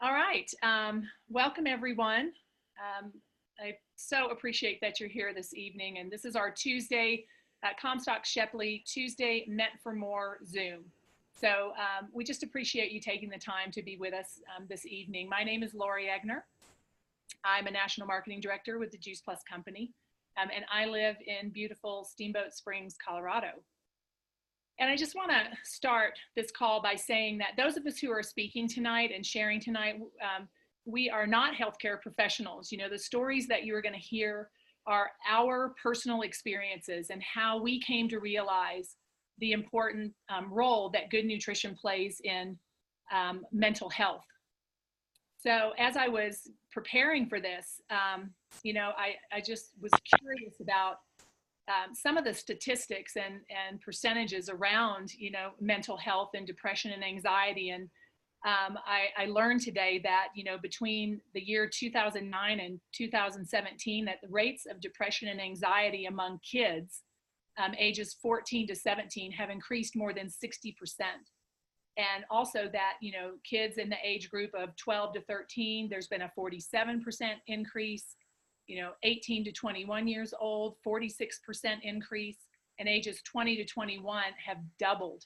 All right. Welcome, everyone. I so appreciate that you're here this evening. And this is our Tuesday, Comstock Shepley Tuesday Meant for More Zoom. So we just appreciate you taking the time to be with us this evening. My name is Lori Egner. I'm a National Marketing Director with the Juice Plus Company, and I live in beautiful Steamboat Springs, Colorado. And I just want to start this call by saying that those of us who are speaking tonight and sharing tonight, we are not healthcare professionals. You know, the stories that you're going to hear are our personal experiences and how we came to realize the important role that good nutrition plays in mental health. So as I was preparing for this, I just was curious about some of the statistics and percentages around, mental health and depression and anxiety. And I learned today that, between the year 2009 and 2017, that the rates of depression and anxiety among kids ages 14 to 17 have increased more than 60%. And also that, kids in the age group of 12 to 13, there's been a 47% increase. 18 to 21 years old, 46% increase, and ages 20 to 21 have doubled.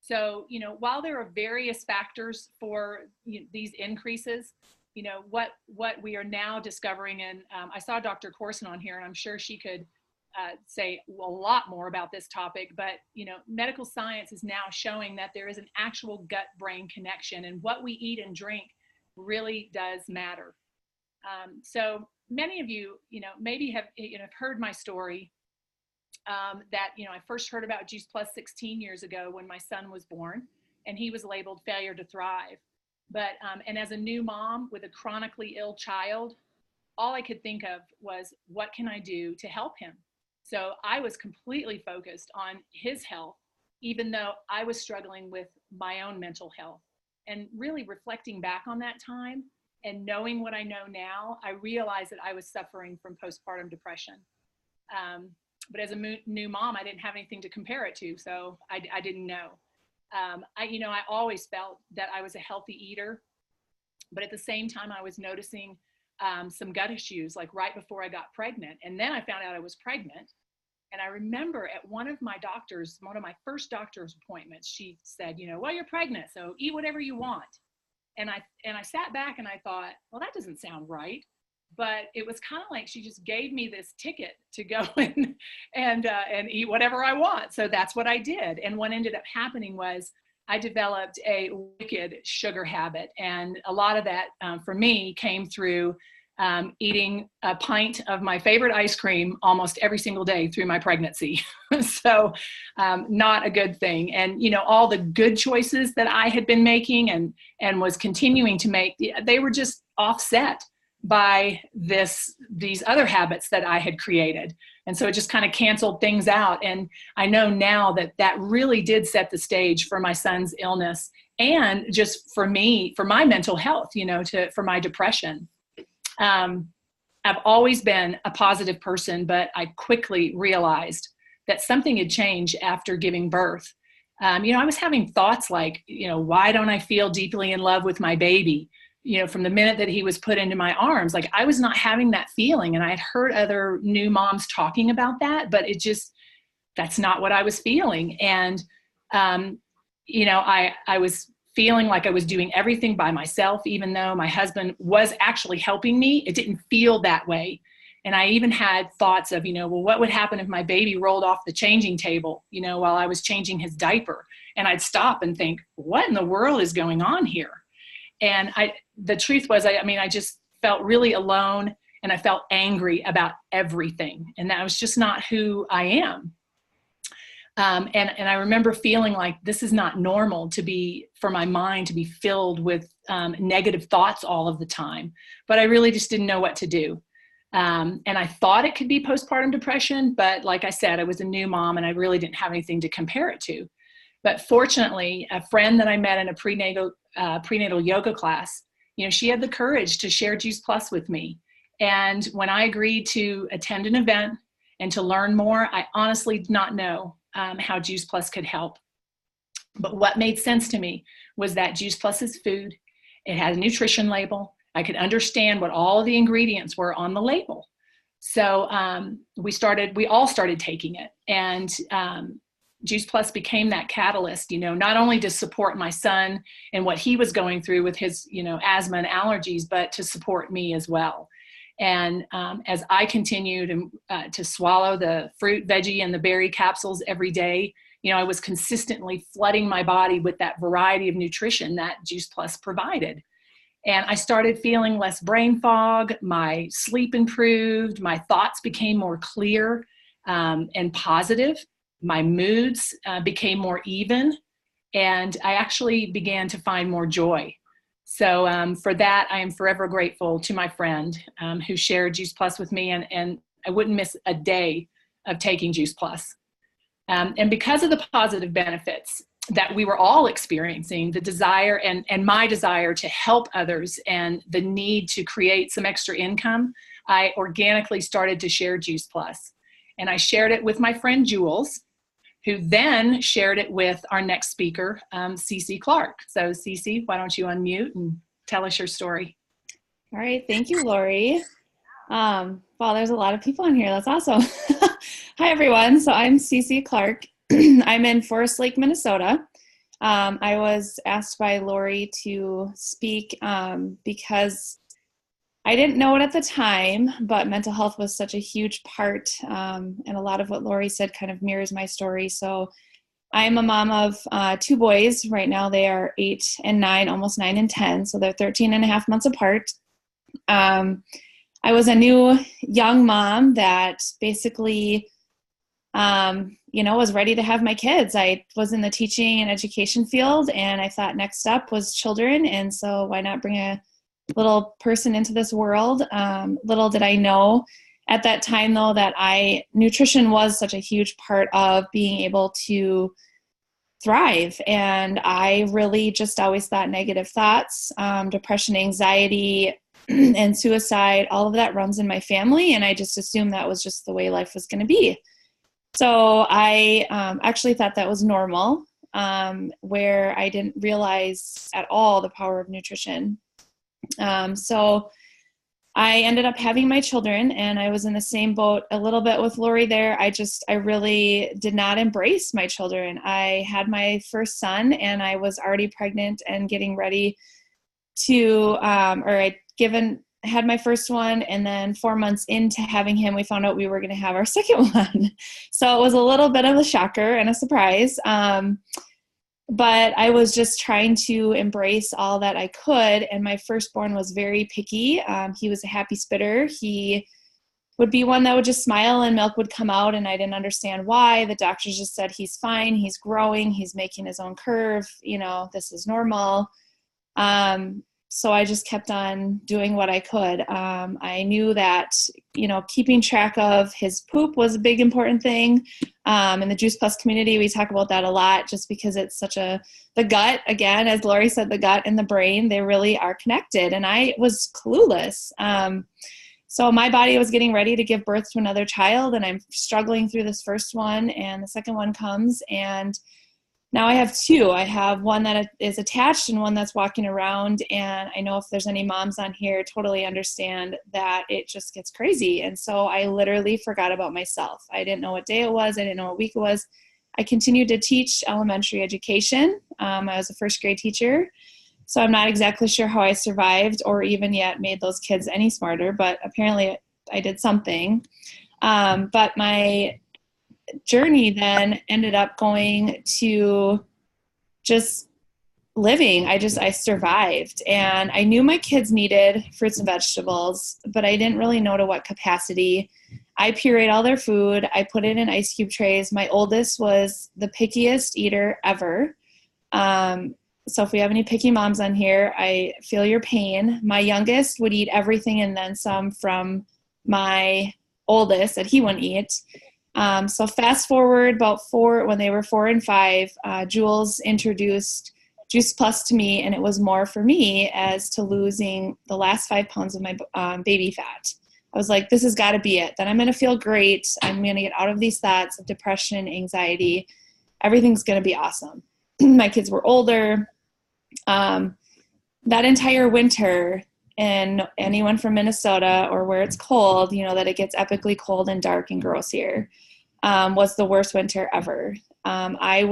So, while there are various factors for these increases, what we are now discovering, and I saw Dr. Corson on here, and I'm sure she could say a lot more about this topic, but, medical science is now showing that there is an actual gut-brain connection, and what we eat and drink really does matter. So many of you, maybe have heard my story that, I first heard about Juice Plus 16 years ago when my son was born, and he was labeled failure to thrive. But, and as a new mom with a chronically ill child, all I could think of was, what can I do to help him? So I was completely focused on his health, even though I was struggling with my own mental health. And really reflecting back on that time, and knowing what I know now, I realized that I was suffering from postpartum depression. But as a new mom, I didn't have anything to compare it to, so I didn't know. I always felt that I was a healthy eater, but at the same time, I was noticing some gut issues, like right before I got pregnant. And then I found out I was pregnant. And I remember at one of my first doctor's appointments, she said, well, you're pregnant, so eat whatever you want. And I sat back and I thought, well, that doesn't sound right. But it was kind of like she just gave me this ticket to go and eat whatever I want. So that's what I did. And what ended up happening was I developed a wicked sugar habit. And a lot of that for me came through eating a pint of my favorite ice cream almost every single day through my pregnancy. So not a good thing. And, all the good choices that I had been making and was continuing to make, they were just offset by these other habits that I had created. And so it just kind of canceled things out. And I know now that really did set the stage for my son's illness and just for me, for my mental health, for my depression. I've always been a positive person, but I quickly realized that something had changed after giving birth. I was having thoughts like, why don't I feel deeply in love with my baby? From the minute that he was put into my arms, like I was not having that feeling. And I had heard other new moms talking about that, but that's not what I was feeling. And, I was feeling like I was doing everything by myself, even though my husband was actually helping me. It didn't feel that way. And I even had thoughts of, well, what would happen if my baby rolled off the changing table, while I was changing his diaper? And I'd stop and think, what in the world is going on here? And the truth was, I just felt really alone, and I felt angry about everything. And that was just not who I am. And I remember feeling like this is not normal for my mind to be filled with negative thoughts all of the time. But I really just didn't know what to do. And I thought it could be postpartum depression, but like I said, I was a new mom and I really didn't have anything to compare it to. But fortunately, a friend that I met in a prenatal yoga class, she had the courage to share Juice Plus with me. And when I agreed to attend an event and to learn more, I honestly did not know how Juice Plus could help. But what made sense to me was that Juice Plus is food, It had a nutrition label. I could understand what all the ingredients were on the label. So we all started taking it, and Juice Plus became that catalyst, not only to support my son and what he was going through with his, asthma and allergies, but to support me as well. And as I continued to swallow the fruit, veggie, and the berry capsules every day, I was consistently flooding my body with that variety of nutrition that Juice Plus provided. And I started feeling less brain fog, my sleep improved, my thoughts became more clear and positive, my moods became more even, and I actually began to find more joy. So for that, I am forever grateful to my friend who shared Juice Plus with me, and I wouldn't miss a day of taking Juice Plus. And because of the positive benefits that we were all experiencing, the desire and my desire to help others and the need to create some extra income, I organically started to share Juice Plus. And I shared it with my friend Jules, who then shared it with our next speaker, Cece Clark. So Cece, why don't you unmute and tell us your story? All right, thank you, Lori. Wow, there's a lot of people in here. That's awesome. Hi, everyone. So I'm Cece Clark. I'm in Forest Lake, Minnesota. I was asked by Lori to speak because I didn't know it at the time, but mental health was such a huge part, and a lot of what Lori said kind of mirrors my story. So I'm a mom of 2 boys. Right now they are 8 and 9, almost 9 and 10, so they're 13 and a half months apart. I was a new young mom that basically was ready to have my kids. I was in the teaching and education field, and I thought next up was children. And so why not bring a little person into this world? Little did I know at that time, though, that nutrition was such a huge part of being able to thrive. And I really just always thought negative thoughts, depression, anxiety, and suicide, all of that runs in my family. And I just assumed that was just the way life was going to be. So I actually thought that was normal, where I didn't realize at all the power of nutrition. So I ended up having my children, and I was in the same boat a little bit with Lori there. I really did not embrace my children. I had my first son, and I was already pregnant and getting ready to, had my first one, and then 4 months into having him, we found out we were going to have our second one. So it was a little bit of a shocker and a surprise. But I was just trying to embrace all that I could. And my firstborn was very picky. He was a happy spitter. He would be one that would just smile and milk would come out, and I didn't understand why. The doctors just said, he's fine, he's growing, he's making his own curve, this is normal. So I just kept on doing what I could. I knew that, keeping track of his poop was a big important thing. In the Juice Plus community, we talk about that a lot just because it's the gut, again, as Lori said, the gut and the brain, they really are connected. And I was clueless. So my body was getting ready to give birth to another child, and I'm struggling through this first one, and the second one comes, and now I have 2. I have one that is attached and one that's walking around. And I know if there's any moms on here, totally understand that it just gets crazy. And so I literally forgot about myself. I didn't know what day it was. I didn't know what week it was. I continued to teach elementary education. I was a first grade teacher. So I'm not exactly sure how I survived or even yet made those kids any smarter, but apparently I did something. But my journey then ended up going to just living. I survived, and I knew my kids needed fruits and vegetables, but I didn't really know to what capacity. I pureed all their food. I put it in ice cube trays. My oldest was the pickiest eater ever. So if we have any picky moms on here, I feel your pain. My youngest would eat everything and then some from my oldest that he wouldn't eat. So fast forward about 4, when they were 4 and 5, Jules introduced Juice Plus to me, and it was more for me as to losing the last 5 pounds of my baby fat. I was like, this has got to be it. Then I'm going to feel great. I'm going to get out of these thoughts of depression, anxiety. Everything's going to be awesome. My kids were older. that entire winter, and anyone from Minnesota or where it's cold, you know that it gets epically cold and dark and gross here, was the worst winter ever. I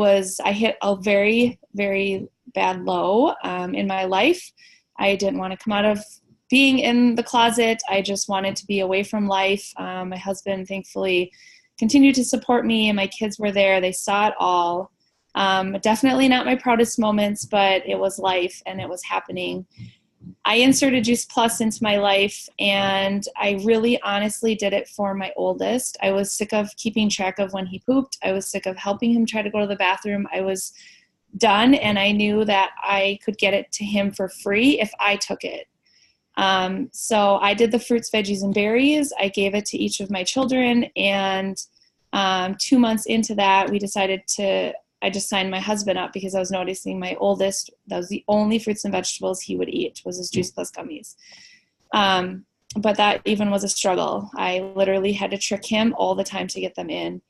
hit a very, very bad low in my life. I didn't want to come out of being in the closet. I just wanted to be away from life. My husband, thankfully, continued to support me, and my kids were there. They saw it all. Definitely not my proudest moments, but it was life and it was happening. I inserted Juice Plus into my life, and I really honestly did it for my oldest. I was sick of keeping track of when he pooped. I was sick of helping him try to go to the bathroom. I was done, and I knew that I could get it to him for free if I took it. So I did the fruits, veggies, and berries. I gave it to each of my children, and 2 months into that, I just signed my husband up because I was noticing my oldest, that was the only fruits and vegetables he would eat, was his Juice Plus gummies. But that even was a struggle. I literally had to trick him all the time to get them in.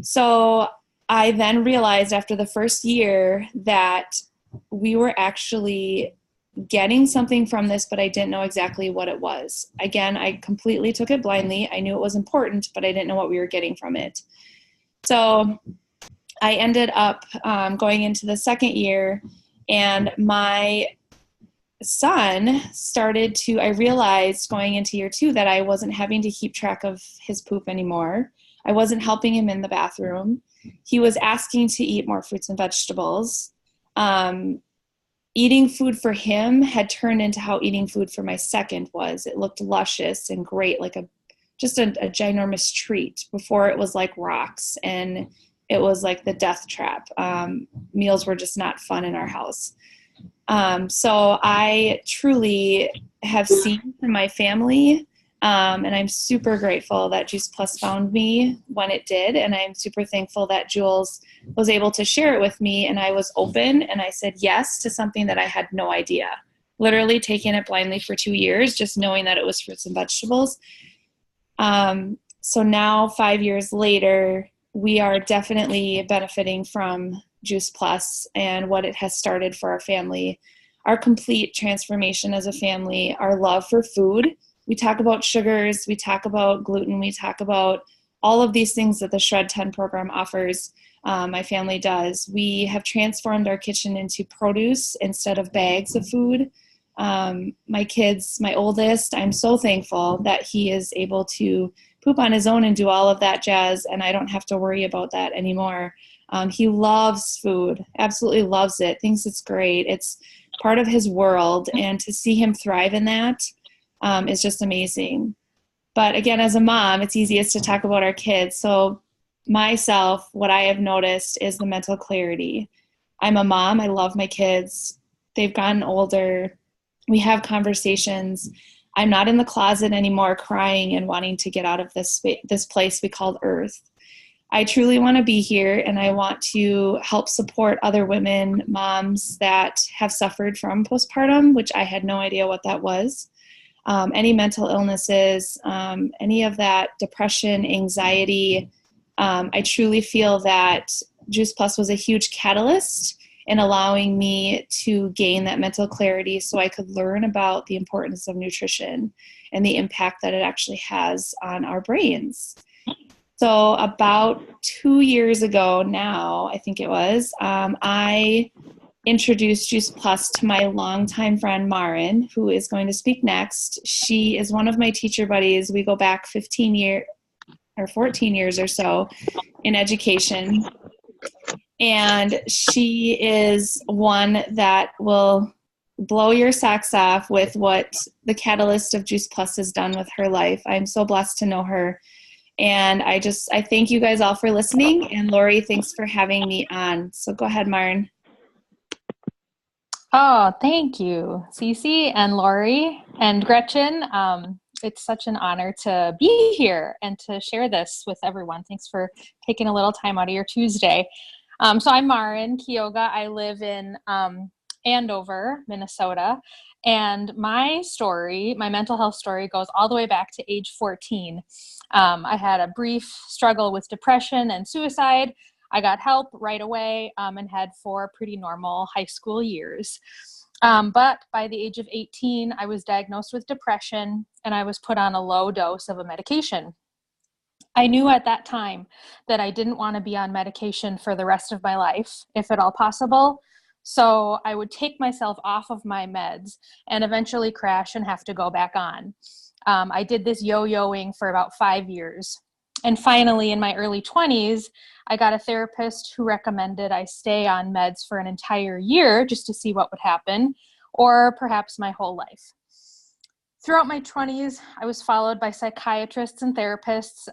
So I then realized after the first year that we were actually getting something from this, but I didn't know exactly what it was. Again, I completely took it blindly. I knew it was important, but I didn't know what we were getting from it. So I ended up going into the second year, and my son I realized going into year 2 that I wasn't having to keep track of his poop anymore. I wasn't helping him in the bathroom. He was asking to eat more fruits and vegetables. Eating food for him had turned into how eating food for my second was. It looked luscious and great, like just a ginormous treat. Before, it was like rocks, and it was like the death trap. Meals were just not fun in our house. So I truly have seen from my family, and I'm super grateful that Juice Plus found me when it did. And I'm super thankful that Jules was able to share it with me, and I was open and I said yes to something that I had no idea. Literally taking it blindly for 2 years, just knowing that it was fruits and vegetables. So now 5 years later, we are definitely benefiting from Juice Plus and what it has started for our family, our complete transformation as a family, our love for food. We talk about sugars, we talk about gluten, we talk about all of these things that the Shred 10 program offers. My family does. We have transformed our kitchen into produce instead of bags of food. My kids, my oldest, I'm so thankful that he is able to poop on his own and do all of that jazz, and I don't have to worry about that anymore. He loves food, absolutely loves it, thinks it's great. It's part of his world, and to see him thrive in that is just amazing. But again, as a mom, it's easiest to talk about our kids. So myself, what I have noticed is the mental clarity. I'm a mom. I love my kids. They've gotten older. We have conversations. I'm not in the closet anymore crying and wanting to get out of this place we called Earth. I truly want to be here, and I want to help support other women, moms that have suffered from postpartum, which I had no idea what that was. Any mental illnesses, any of that depression, anxiety. I truly feel that Juice Plus was a huge catalyst in allowing me to gain that mental clarity so I could learn about the importance of nutrition and the impact that it actually has on our brains. So about 2 years ago now, I think it was, I introduced Juice Plus to my longtime friend, Marin, who is going to speak next. She is one of my teacher buddies. We go back 15 years or 14 years or so in education. And she is one that will blow your socks off with what the catalyst of Juice Plus has done with her life. I'm so blessed to know her. And I thank you guys all for listening. And Lori, thanks for having me on. So go ahead, Marin. Oh, thank you, Cece and Lori and Gretchen. It's such an honor to be here and to share this with everyone. Thanks for taking a little time out of your Tuesday. So I'm Marin Kyoga. I live in Andover, Minnesota. And my story, my mental health story, goes all the way back to age 14. I had a brief struggle with depression and suicide. I got help right away and had 4 pretty normal high school years. But by the age of 18, I was diagnosed with depression and I was put on a low dose of a medication. I knew at that time that I didn't want to be on medication for the rest of my life, if at all possible. So I would take myself off of my meds and eventually crash and have to go back on. I did this yo-yoing for about 5 years. And finally, in my early 20s, I got a therapist who recommended I stay on meds for an entire year just to see what would happen, or perhaps my whole life. Throughout my 20s, I was followed by psychiatrists and therapists,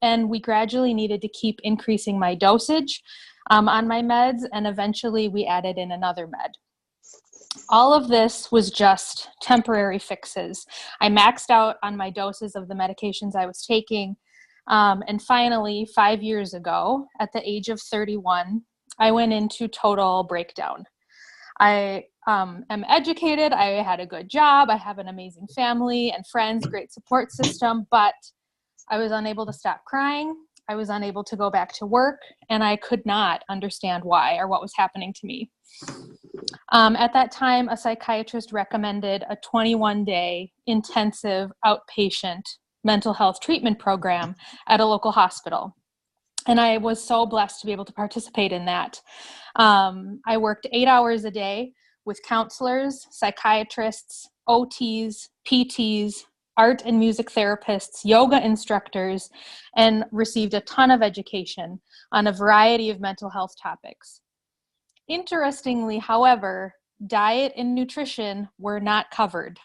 and we gradually needed to keep increasing my dosage on my meds, and eventually we added in another med. All of this was just temporary fixes. I maxed out on my doses of the medications I was taking, and finally, 5 years ago, at the age of 31, I went into total breakdown. I am educated, I had a good job, I have an amazing family and friends, great support system, but I was unable to stop crying, I was unable to go back to work, and I could not understand why or what was happening to me. At that time, a psychiatrist recommended a 21-day intensive outpatient mental health treatment program at a local hospital. And I was so blessed to be able to participate in that. I worked 8 hours a day with counselors, psychiatrists, OTs, PTs, art and music therapists, yoga instructors, and received a ton of education on a variety of mental health topics. Interestingly, however, diet and nutrition were not covered.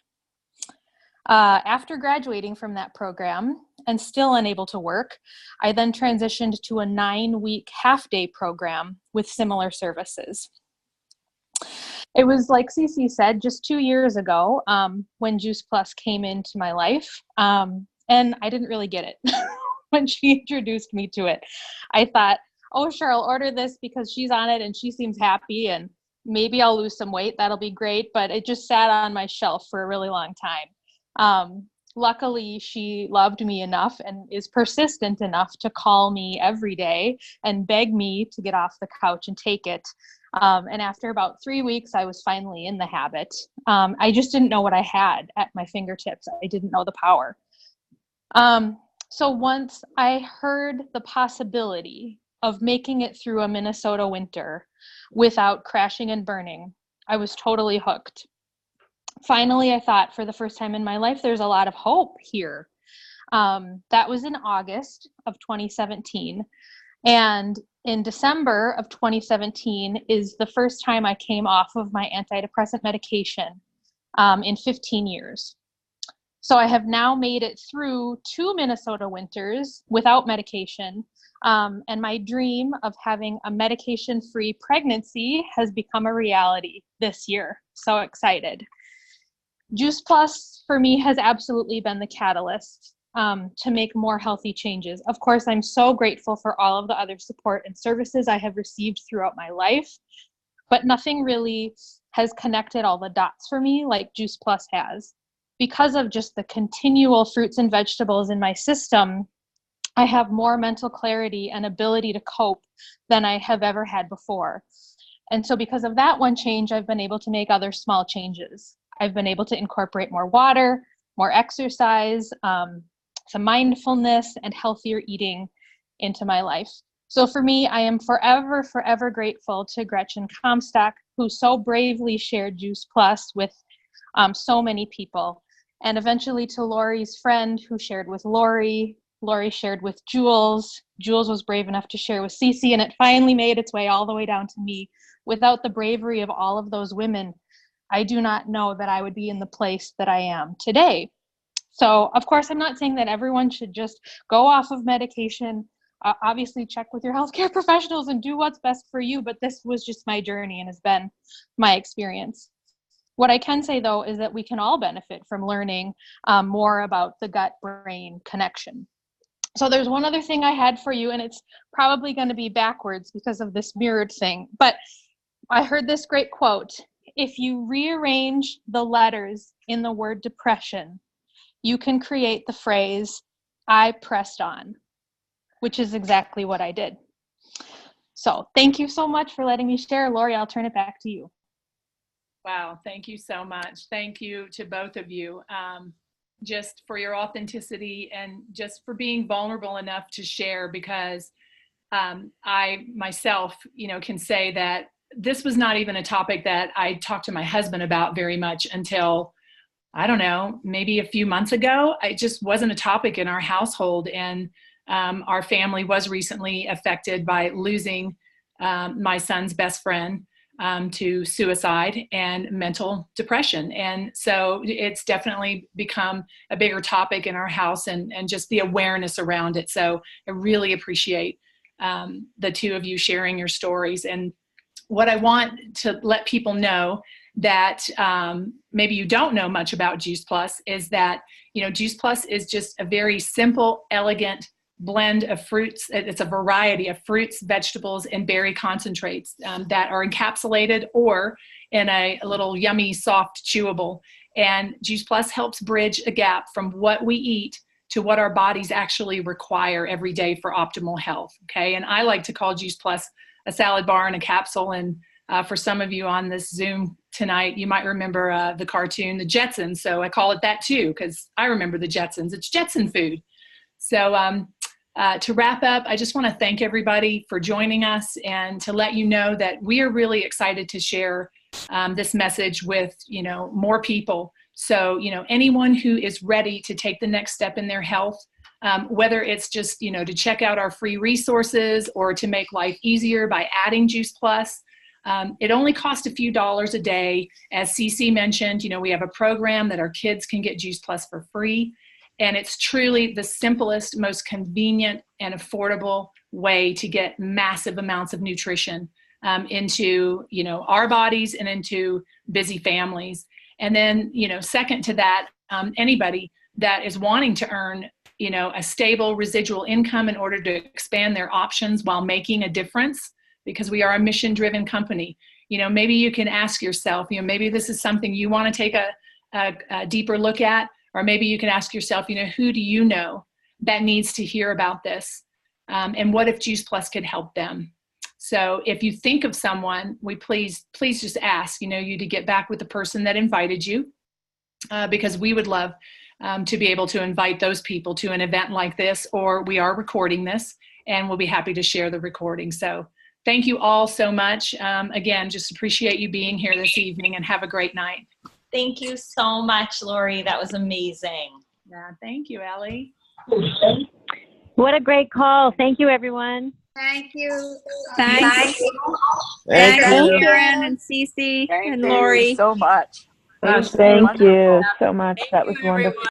After graduating from that program and still unable to work, I then transitioned to a 9-week half-day program with similar services. It was like Cece said, just 2 years ago when Juice Plus came into my life, and I didn't really get it when she introduced me to it. I thought, oh, sure, I'll order this because she's on it and she seems happy and maybe I'll lose some weight. That'll be great. But it just sat on my shelf for a really long time. Luckily, she loved me enough and is persistent enough to call me every day and beg me to get off the couch and take it. And after about 3 weeks, I was finally in the habit. I just didn't know what I had at my fingertips. I didn't know the power. So once I heard the possibility of making it through a Minnesota winter without crashing and burning, I was totally hooked. Finally, I thought, for the first time in my life, there's a lot of hope here. That was in August of 2017. And in December of 2017 is the first time I came off of my antidepressant medication in 15 years. So I have now made it through 2 Minnesota winters without medication. And my dream of having a medication-free pregnancy has become a reality this year. So excited. Juice Plus for me has absolutely been the catalyst to make more healthy changes. Of course, I'm so grateful for all of the other support and services I have received throughout my life, but nothing really has connected all the dots for me like Juice Plus has. Because of just the continual fruits and vegetables in my system, I have more mental clarity and ability to cope than I have ever had before. And so because of that one change, I've been able to make other small changes. I've been able to incorporate more water, more exercise, some mindfulness and healthier eating into my life. So for me, I am forever, forever grateful to Gretchen Comstock, who so bravely shared Juice Plus with so many people. And eventually to Lori's friend who shared with Lori. Lori shared with Jules. Jules was brave enough to share with Cece, and it finally made its way all the way down to me. Without the bravery of all of those women, I do not know that I would be in the place that I am today. So, of course, I'm not saying that everyone should just go off of medication. Obviously, check with your healthcare professionals and do what's best for you, but this was just my journey and has been my experience. What I can say, though, is that we can all benefit from learning more about the gut-brain connection. So there's one other thing I had for you, and it's probably going to be backwards because of this mirrored thing, but I heard this great quote: if you rearrange the letters in the word depression, you can create the phrase, I pressed on, which is exactly what I did. So thank you so much for letting me share. Lori, I'll turn it back to you. Wow. Thank you so much. Thank you to both of you. Just for your authenticity and just for being vulnerable enough to share, because I myself, can say that this was not even a topic that I talked to my husband about very much until, I don't know, maybe a few months ago. It just wasn't a topic in our household. And our family was recently affected by losing my son's best friend to suicide and mental depression. And so it's definitely become a bigger topic in our house, and just the awareness around it. So I really appreciate the two of you sharing your stories. And what I want to let people know that maybe you don't know much about Juice Plus is that, Juice Plus is just a very simple, elegant blend of fruits. It's a variety of fruits, vegetables, and berry concentrates that are encapsulated or in a little yummy, soft, chewable. And Juice Plus helps bridge a gap from what we eat to what our bodies actually require every day for optimal health. Okay. And I like to call Juice Plus a salad bar and a capsule. And for some of you on this Zoom tonight, you might remember the cartoon, The Jetsons. So I call it that too, because I remember the Jetsons. It's Jetson food. So to wrap up, I just want to thank everybody for joining us, and to let you know that we are really excited to share this message with, more people. So, anyone who is ready to take the next step in their health, whether it's just, to check out our free resources or to make life easier by adding Juice Plus, it only costs a few dollars a day. As CC mentioned, we have a program that our kids can get Juice Plus for free. And it's truly the simplest, most convenient and affordable way to get massive amounts of nutrition into, our bodies and into busy families. And then, second to that, anybody that is wanting to earn, a stable residual income in order to expand their options while making a difference, because we are a mission-driven company. Maybe you can ask yourself, maybe this is something you want to take a deeper look at. Or maybe you can ask yourself, who do you know that needs to hear about this? And what if Juice Plus could help them? So if you think of someone, we please just ask, you to get back with the person that invited you, because we would love to be able to invite those people to an event like this, or we are recording this and we'll be happy to share the recording. So thank you all so much. Again, just appreciate you being here this evening, and have a great night. Thank you so much, Lori. That was amazing. Yeah, thank you, Ellie. What a great call. Thank you, everyone. Thank you. Thank you. Thank you. Karen and Cece Thank and you Lori. so much. Thank you so much. That was wonderful.